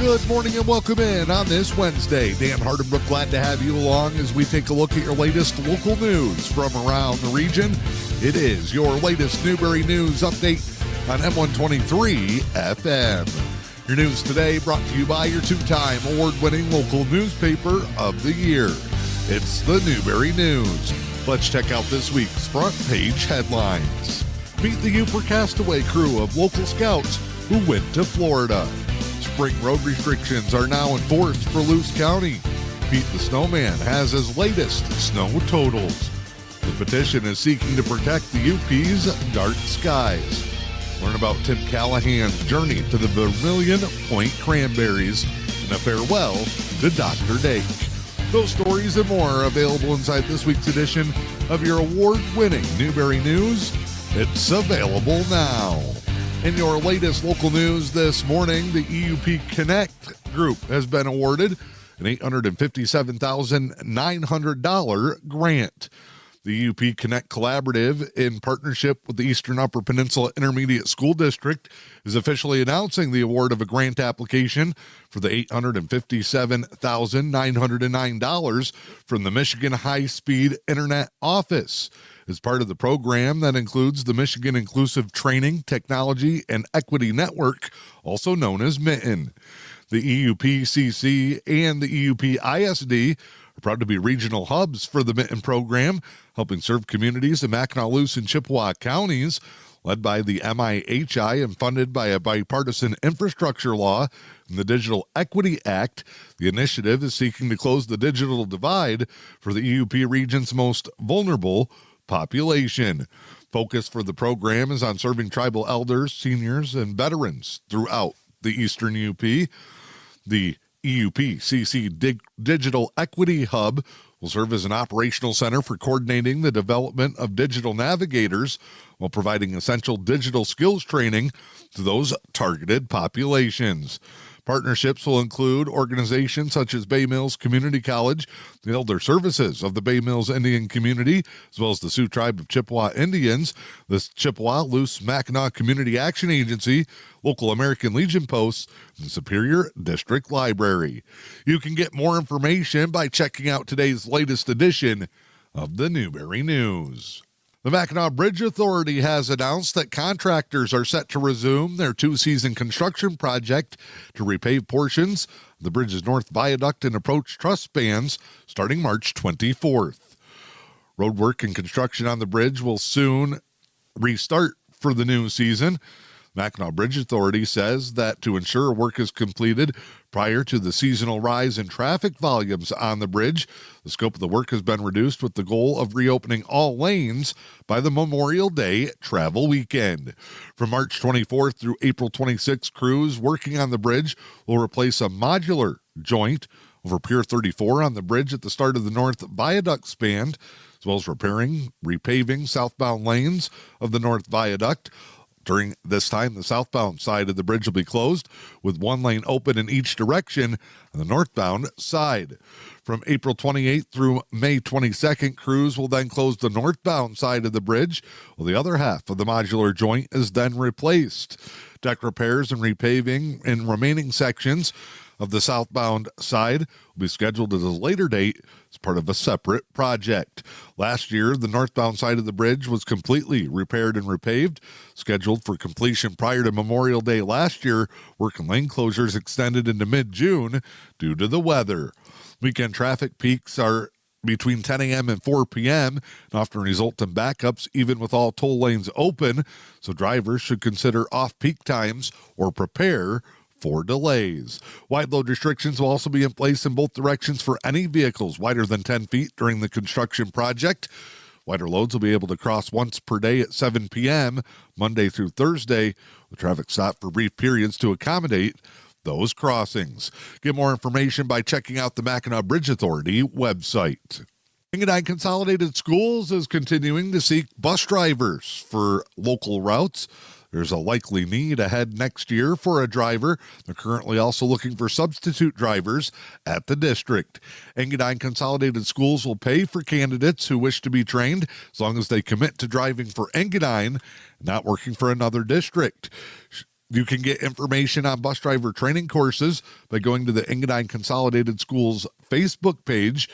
Good morning and welcome in on this Wednesday. Dan Hardenbrook, glad to have you along as we take a look at your latest local news from around the region. It is your latest Newberry News update on M123 FM. Your news today brought to you by your two-time award-winning local newspaper of the year. It's the Newberry News. Let's check out this week's front page headlines. Meet the EUPConnect crew of local scouts who went to Florida. Spring road restrictions are now enforced for Luce County. Pete the Snowman has his latest snow totals. The petition is seeking to protect the UP's dark skies. Learn about Tim Callahan's journey to the Vermilion Point Cranberries and a farewell to Dr. Dake. Those stories and more are available inside this week's edition of your award-winning Newberry News. It's available now. In your latest local news this morning, the EUPConnect group has been awarded an $857,900 grant. The EUPConnect Collaborative, in partnership with the Eastern Upper Peninsula Intermediate School District, is officially announcing the award of a grant application for the $857,909 from the Michigan High-Speed Internet Office. As part of the program that includes the Michigan Inclusive Training, Technology, and Equity Network, also known as MITTEN. The EUPCC and the EUPISD are proud to be regional hubs for the MITTEN program, helping serve communities in Mackinac, Luce, and Chippewa counties. Led by the MIHI and funded by a bipartisan infrastructure law and the Digital Equity Act, the initiative is seeking to close the digital divide for the EUP region's most vulnerable population. Focus for the program is on serving tribal elders, seniors, and veterans throughout the Eastern UP. The EUPCC Digital Equity Hub will serve as an operational center for coordinating the development of digital navigators while providing essential digital skills training to those targeted populations. Partnerships will include organizations such as Bay Mills Community College, the Elder Services of the Bay Mills Indian Community, as well as the Sioux Tribe of Chippewa Indians, the Chippewa Luce Mackinac Community Action Agency, local American Legion posts, and Superior District Library. You can get more information by checking out today's latest edition of the Newberry News. The Mackinac Bridge Authority has announced that contractors are set to resume their two-season construction project to repave portions of the bridge's north viaduct and approach truss spans starting March 24th. Roadwork and construction on the bridge will soon restart for the new season. Mackinac Bridge Authority says that to ensure work is completed prior to the seasonal rise in traffic volumes on the bridge, the scope of the work has been reduced with the goal of reopening all lanes by the Memorial Day travel weekend. From March 24th through April 26th, crews working on the bridge will replace a modular joint over Pier 34 on the bridge at the start of the north viaduct span, as well as repaving southbound lanes of the north viaduct. During this time, the southbound side of the bridge will be closed, with one lane open in each direction on the northbound side. From April 28th through May 22nd, crews will then close the northbound side of the bridge, while the other half of the modular joint is then replaced. Deck repairs and repaving in remaining sections of the southbound side will be scheduled at a later date as part of a separate project. Last year, the northbound side of the bridge was completely repaired and repaved. Scheduled for completion prior to Memorial Day last year, work and lane closures extended into mid-June due to the weather. Weekend traffic peaks are between 10 a.m. and 4 p.m. and often result in backups even with all toll lanes open, so drivers should consider off-peak times or prepare for delays. Wide load restrictions will also be in place in both directions for any vehicles wider than 10 feet during the construction project. Wider loads will be able to cross once per day at 7 p.m. Monday through Thursday, with traffic stopped for brief periods to accommodate those crossings. Get more information by checking out the Mackinac Bridge Authority website. Engadine Consolidated Schools is continuing to seek bus drivers for local routes. There's a likely need ahead next year for a driver. They're currently also looking for substitute drivers at the district. Engadine Consolidated Schools will pay for candidates who wish to be trained as long as they commit to driving for Engadine, not working for another district. You can get information on bus driver training courses by going to the Engadine Consolidated Schools Facebook page.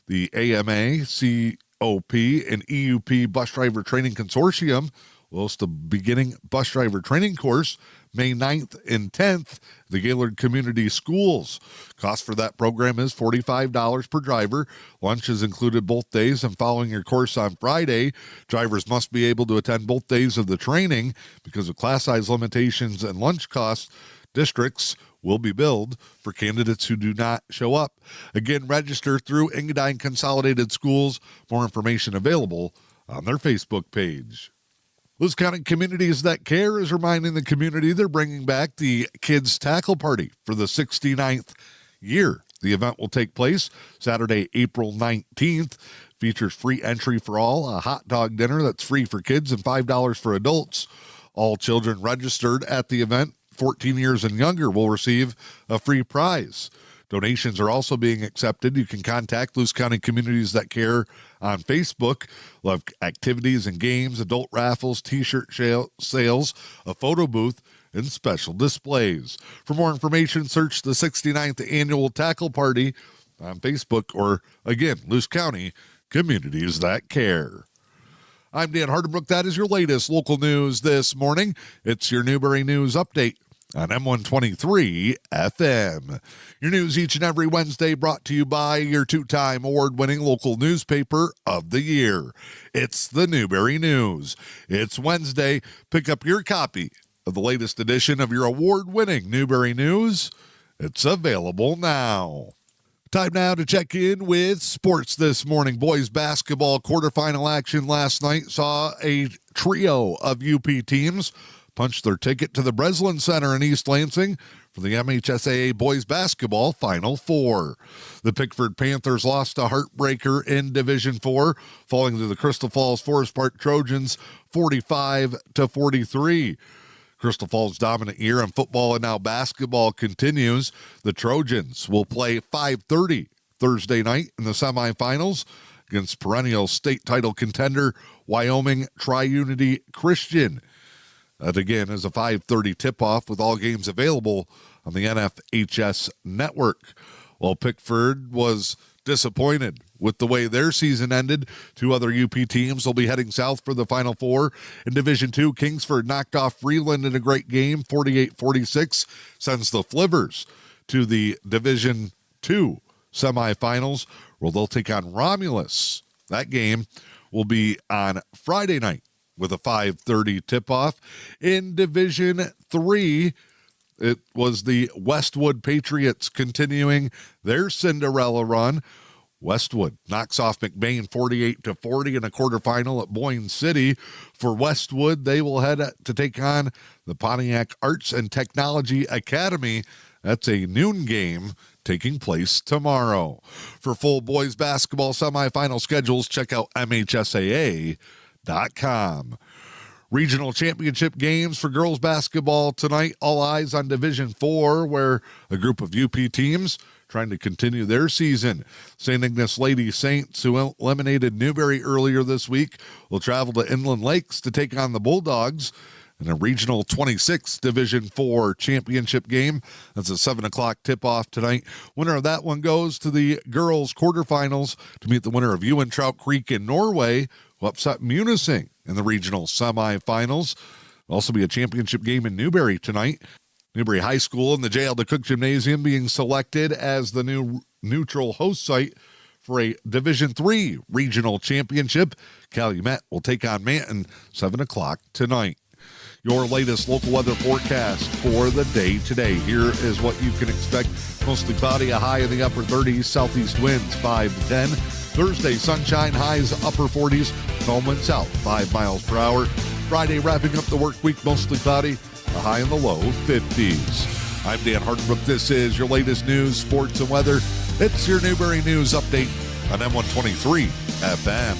The AMA, COP, and EUP Bus Driver Training Consortium will host a beginning bus driver training course May 9th and 10th, the Gaylord Community Schools. Cost for that program is $45 per driver. Lunch is included both days, and following your course on Friday, drivers must be able to attend both days of the training. Because of class size limitations and lunch costs, districts will be billed for candidates who do not show up. Again, register through Engadine Consolidated Schools. More information available on their Facebook page. Lewis County Communities That Care is reminding the community they're bringing back the Kids Tackle Party for the 69th year. The event will take place Saturday, April 19th. Features free entry for all, a hot dog dinner that's free for kids, and $5 for adults. All children registered at the event, 14 years and younger, will receive a free prize. Donations are also being accepted. You can contact Lewis County Communities That Care on Facebook. We'll have activities and games, adult raffles, t-shirt sales, a photo booth, and special displays. For more information, search the 69th Annual Tackle Party on Facebook, or again, Lewis County Communities That Care. I'm Dan Hardenbrook. That is your latest local news this morning. It's your Newberry News Update on M123 FM. Your news each and every Wednesday, brought to you by your two-time award-winning local newspaper of the year. It's the Newberry News. It's Wednesday. Pick up your copy of the latest edition of your award-winning Newberry News. It's available now. Time now to check in with sports this morning. Boys basketball quarterfinal action last night saw a trio of UP teams punch their ticket to the Breslin Center in East Lansing for the MHSAA Boys Basketball Final Four. The Pickford Panthers lost a heartbreaker in Division IV, falling to the Crystal Falls Forest Park Trojans 45-43. Crystal Falls' dominant year in football and now basketball continues. The Trojans will play 5:30 Thursday night in the semifinals against perennial state title contender Wyoming Tri-Unity Christian. That, again, is a 5:30 tip-off with all games available on the NFHS network. Well, Pickford was disappointed with the way their season ended. Two other UP teams will be heading south for the Final Four. In Division II, Kingsford knocked off Freeland in a great game, 48-46, sends the Flivers to the Division II semifinals, where they'll take on Romulus. That game will be on Friday night with a 5:30 tip-off. In Division III, it was the Westwood Patriots continuing their Cinderella run. Westwood knocks off McBain 48-40 in a quarterfinal at Boyne City. For Westwood, they will head to take on the Pontiac Arts and Technology Academy. That's a noon game taking place tomorrow. For full boys basketball semifinal schedules, check out MHSAA.com. Regional championship games for girls basketball tonight. All eyes on Division IV, where a group of UP teams trying to continue their season. St. Ignace Lady Saints, who eliminated Newberry earlier this week, will travel to Inland Lakes to take on the Bulldogs in a Regional 26 Division IV championship game. That's a 7 o'clock tip-off tonight. Winner of that one goes to the girls' quarterfinals to meet the winner of Ewan Trout Creek in Norway, who upset Munising in the regional semifinals. There'll also be a championship game in Newberry tonight. Newberry High School and the J.L. DeCook Gymnasium being selected as the new neutral host site for a Division III regional championship. Calumet will take on Manton 7 o'clock tonight. Your latest local weather forecast for the day today. Here is what you can expect. Mostly cloudy, a high in the upper 30s, southeast winds 5 to 10. Thursday, sunshine, highs upper 40s, calm wind south 5 miles per hour. Friday, wrapping up the work week, mostly cloudy, a high in the low 50s. I'm Dan Hardenbrook. This is your latest news, sports, and weather. It's your Newberry News Update on M123 FM.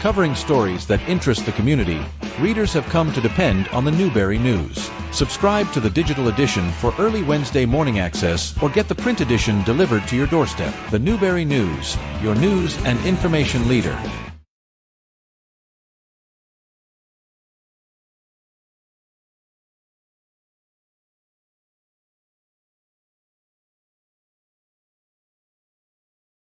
Covering stories that interest the community, readers have come to depend on the Newberry News. Subscribe to the digital edition for early Wednesday morning access, or get the print edition delivered to your doorstep. The Newberry News, your news and information leader.